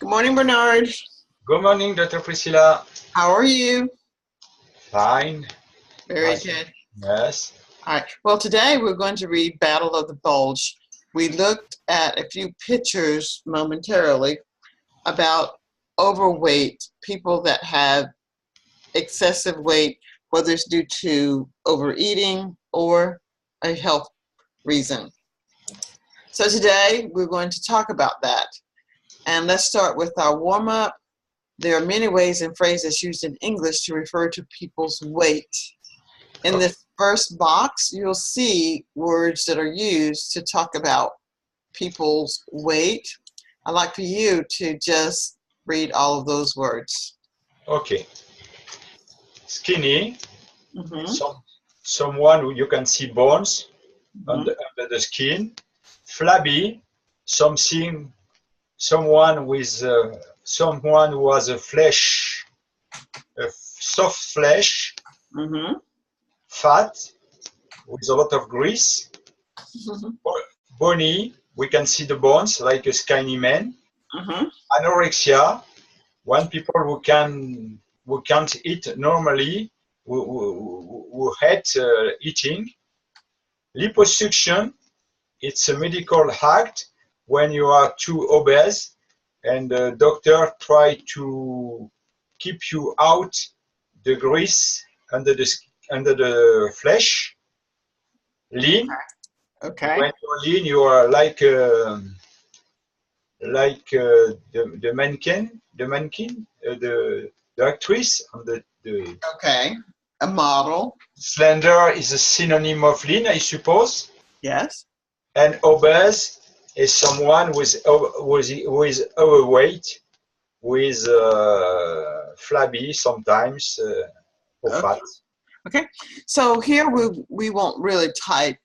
Good morning, Bernard. Good morning, Dr. Priscilla. How are you? Fine. Very good. Yes. All right. Well, today we're going to read Battle of the Bulge. We looked at a few pictures momentarily about overweight, people that have excessive weight, whether it's due to overeating or a health reason. So today we're going to talk about that. And let's start with our warm-up. There are many ways and phrases used in English to refer to people's weight. In this first box, you'll see words that are used to talk about people's weight. I'd like for you to just read all of those words. Okay. Skinny. Mm-hmm. Someone who you can see bones under the skin. Flabby. Someone who has a soft flesh. Mm-hmm. Fat with a lot of grease. Bony. We can see the bones like a skinny man. Mm-hmm. Anorexia. One people who can't eat normally, who hate eating. Liposuction, it's a medical act when you are too obese and the doctor try to keep you out the grease under the flesh. Lean. Okay. When you're lean, you are like the mannequin, the actress on the Okay. A model. slender is a synonym of lean, I suppose. Yes. And obese is someone who is overweight, with flabby sometimes, or fat. Okay. So here we won't really type.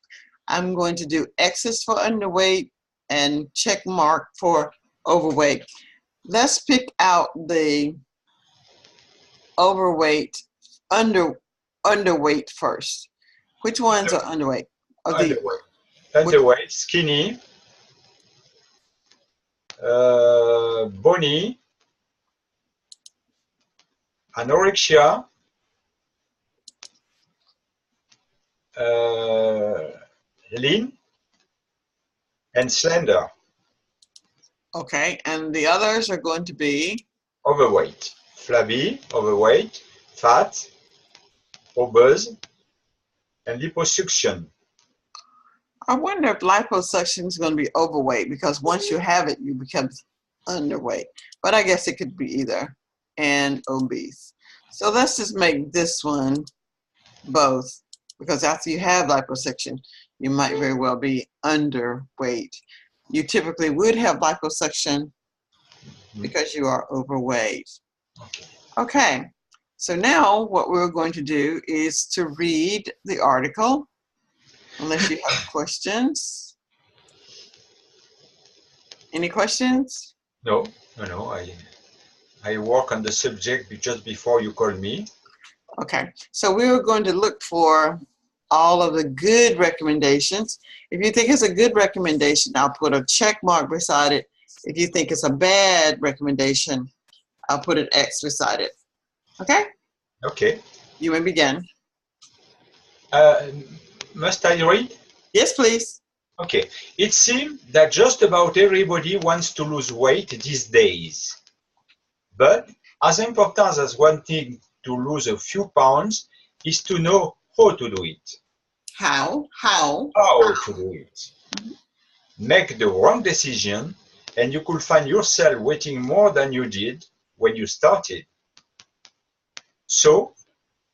I'm going to do X's for underweight and check mark for overweight. Let's pick out the overweight, underweight first. Which ones are underweight? Underweight, skinny, bony, anorexia, lean, and slender. Okay, and the others are going to be? Overweight, flabby, overweight, fat, obese, and liposuction. I wonder if liposuction is going to be overweight, because once you have it, you become underweight. But I guess it could be either, and obese. So let's just make this one both, because after you have liposuction, you might very well be underweight. You typically would have liposuction because you are overweight. Okay, so now what we're going to do is to read the article, unless you have questions. Any questions? No. I work on the subject just before you called me. Okay, so we were going to look for all of the good recommendations. If you think it's a good recommendation, I'll put a check mark beside it. If you think it's a bad recommendation, I'll put an X beside it. Okay? Okay. You may begin. Must I read? Yes, please. Okay. It seems that just about everybody wants to lose weight these days. But as important as wanting to lose a few pounds is to know how to do it. How to do it. Make the wrong decision and you could find yourself weighing more than you did when you started. So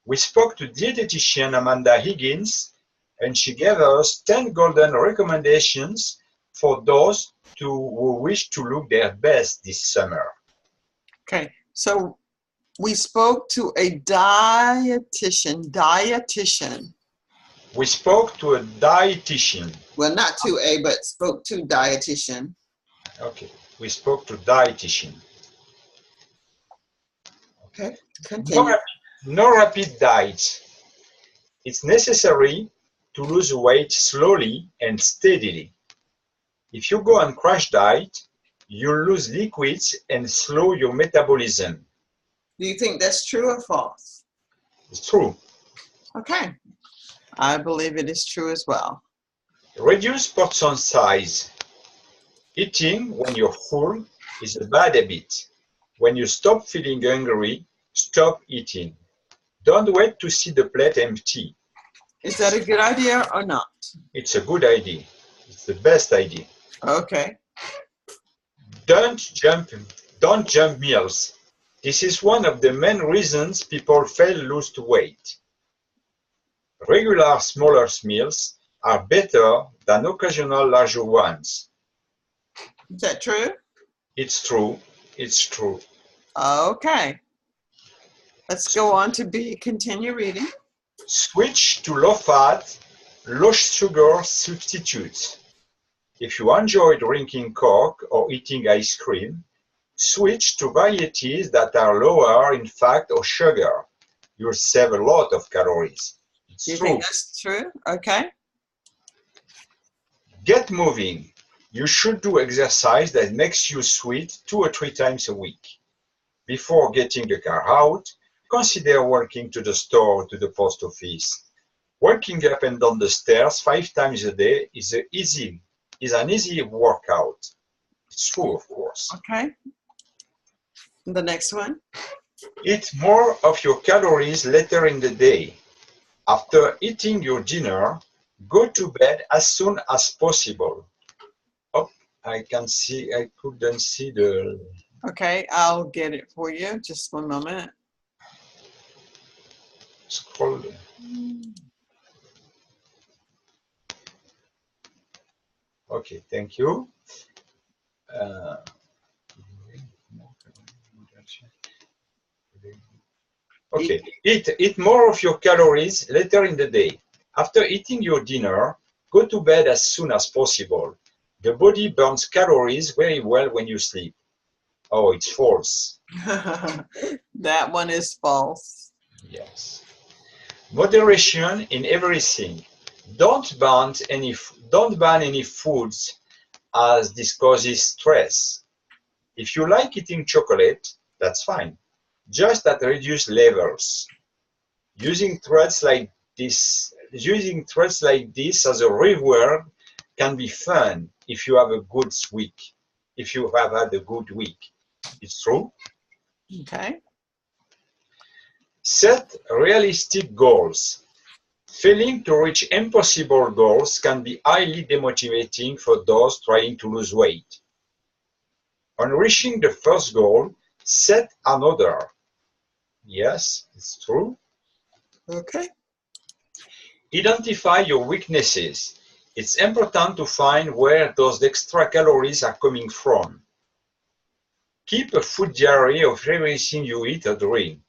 we spoke to dietitian Amanda Higgins, and she gave us 10 golden recommendations for those who wish to look their best this summer. Okay, so we spoke to a dietitian. We spoke to a dietitian. Well, not to a, but spoke to dietitian. Okay, we spoke to dietitian. Okay, continue. No rapid diet. It's necessary to lose weight slowly and steadily. If you go on crash diet, you lose liquids and slow your metabolism. Do you think that's true or false? It's true. Okay. I believe it is true as well. Reduce portion size. Eating when you're full is a bad habit. When you stop feeling hungry, stop eating. Don't wait to see the plate empty. Is that a good idea or not? It's a good idea. It's the best idea. Okay. Don't jump meals. This is one of the main reasons people fail to lose weight. Regular smaller meals are better than occasional larger ones. Is that true? It's true. It's true. Okay. Let's go on to B. Continue reading. Switch to low-fat, low-sugar substitutes. If you enjoy drinking Coke or eating ice cream, switch to varieties that are lower in fat or sugar. You'll save a lot of calories. It's You true. think that's true? Okay. Get moving. You should do exercise that makes you sweat 2 or 3 times a week. Before getting the car out, consider walking to the store or to the post office. Walking up and down the stairs 5 times a day is an easy workout. It's true, of course. Okay. The next one. Eat more of your calories later in the day. After eating your dinner, go to bed as soon as possible. Oh, I couldn't see the... Okay, I'll get it for you. Just one moment. Scroll. Okay, thank you. Okay, eat more of your calories later in the day. After eating your dinner, go to bed as soon as possible. The body burns calories very well when you sleep. Oh, it's false. That one is false. Yes. Moderation in everything. Don't ban any foods as this causes stress. If you like eating chocolate, that's fine. Just at reduced levels. Using threads like this as a reward can be fun if you have a good week. If you have had a good week. It's true. Okay. Set realistic goals. Failing to reach impossible goals can be highly demotivating for those trying to lose weight. On reaching the first goal, set another. Yes, it's true. Okay. Identify your weaknesses. It's important to find where those extra calories are coming from. Keep a food diary of everything you eat or drink.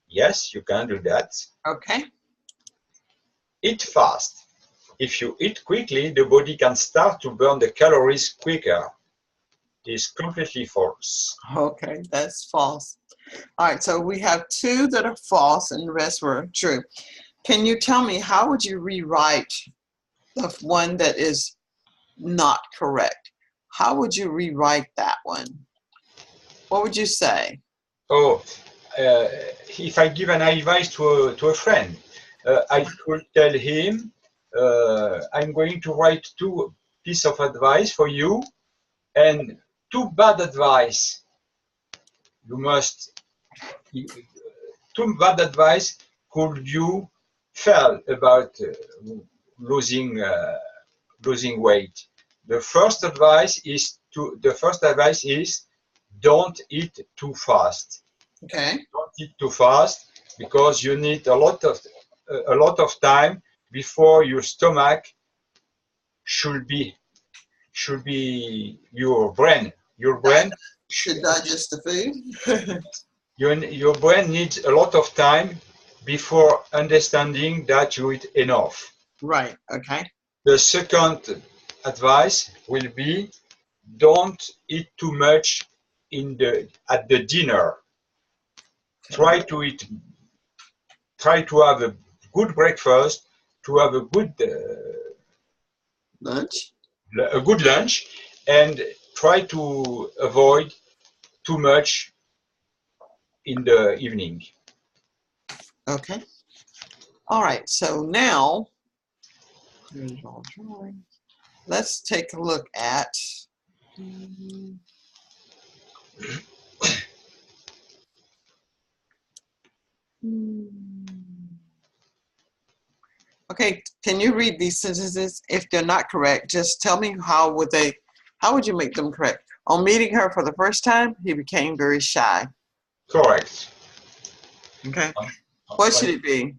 Yes, you can do that. Okay. Eat fast. If you eat quickly, the body can start to burn the calories quicker. It's completely false. Okay, that's false. All right, so we have 2 that are false and the rest were true. Can you tell me, how would you rewrite the one that is not correct? How would you rewrite that one? What would you say? Oh, if I give an advice to a friend, I could tell him, I'm going to write 2 pieces of advice for you, and 2 bad advice. 2 bad advice could you fail about losing weight. The first advice is don't eat too fast. Okay. Don't eat too fast because you need a lot of time before your stomach should be your brain. Your brain should digest the food. your brain needs a lot of time before understanding that you eat enough. Right. Okay. The second advice will be don't eat too much at the dinner. Try to have a good breakfast, to have a good lunch, lunch, and try to avoid too much in the evening. Okay. All right. So now, let's take a look at. Okay, can you read these sentences? If they're not correct, just tell me how would you make them correct? On meeting her for the first time, he became very shy. Correct. Okay. What should it be?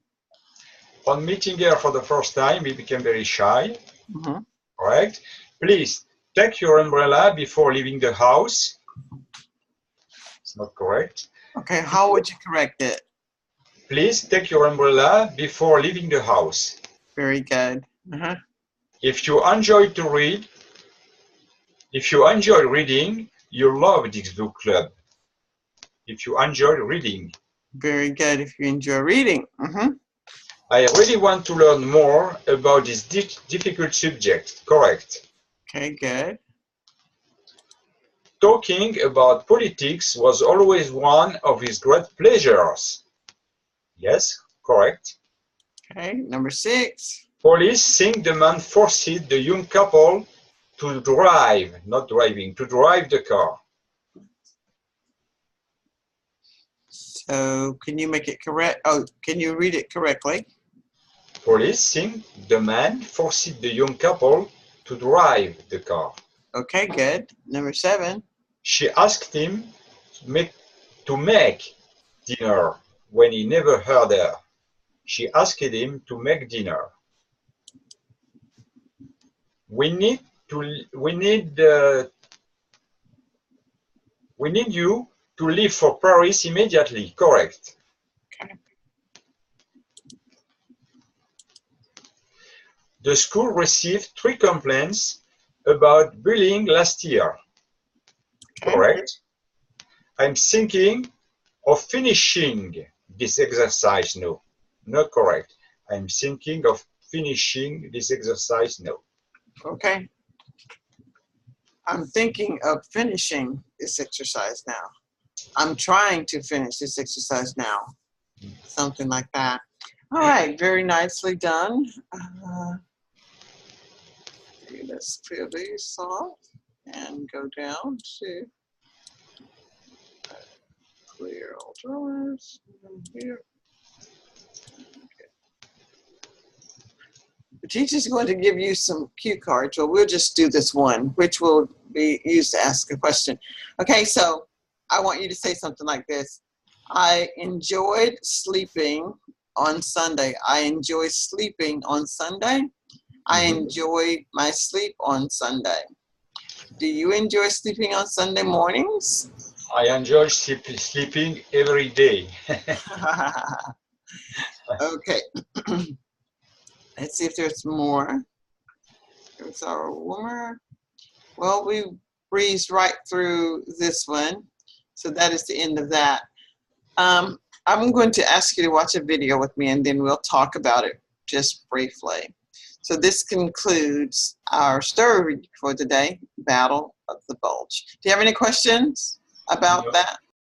On meeting her for the first time, he became very shy. Mm-hmm. Correct. Please take your umbrella before leaving the house. It's not correct. Okay, how would you correct it? Please take your umbrella before leaving the house. Very good. Uh-huh. If you enjoy reading, you'll love this book club. If you enjoy reading. Very good. If you enjoy reading. Mm-hmm. I really want to learn more about this difficult subject. Correct. Okay, good. Talking about politics was always one of his great pleasures. Yes, correct. Okay, number 6. Police think the man forced the young couple to drive, not driving, to drive the car. So can you make it correct? Oh, can you read it correctly? Police think the man forced the young couple to drive the car. Okay, good. Number 7. She asked him to make dinner when he never heard her. She asked him to make dinner. We need you to leave for Paris immediately. Correct. Okay. The school received 3 complaints about bullying last year. Okay. Correct. I'm thinking of finishing this exercise now. Not correct. I'm thinking of finishing this exercise now. Okay. I'm thinking of finishing this exercise now. I'm trying to finish this exercise now. Something like that. All right, very nicely done. Let's peel these off and go down to clear all drawers. Here. Okay. The teacher's going to give you some cue cards, but we'll just do this one, which will be used to ask a question. Okay, so I want you to say something like this. I enjoyed sleeping on Sunday. I enjoy sleeping on Sunday. I enjoy my sleep on Sunday. Do you enjoy sleeping on Sunday mornings? I enjoy sleeping every day. Okay. Let's see if there's more. There's our warmer. Well, we breezed right through this one. So that is the end of that. I'm going to ask you to watch a video with me and then we'll talk about it just briefly. So this concludes our story for today, Battle of the Bulge. Do you have any questions about that?